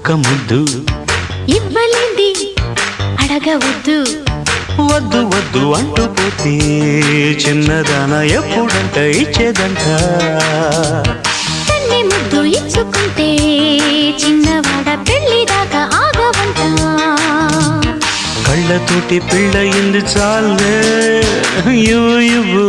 ఒక్క ముద్దు ఇవ్వలేంది అడగవద్దు వద్దు వద్దు అంటూ పోతే చిన్నదాన ఎప్పుడంట ఇచ్చేదంట తన్ని ముద్దు ఇచ్చుకుంటే చిన్నవాడ పెళ్లి దాకా ఆగవంట కళ్ళతోటి పెళ్ళయింది చాలే ఇవ్వు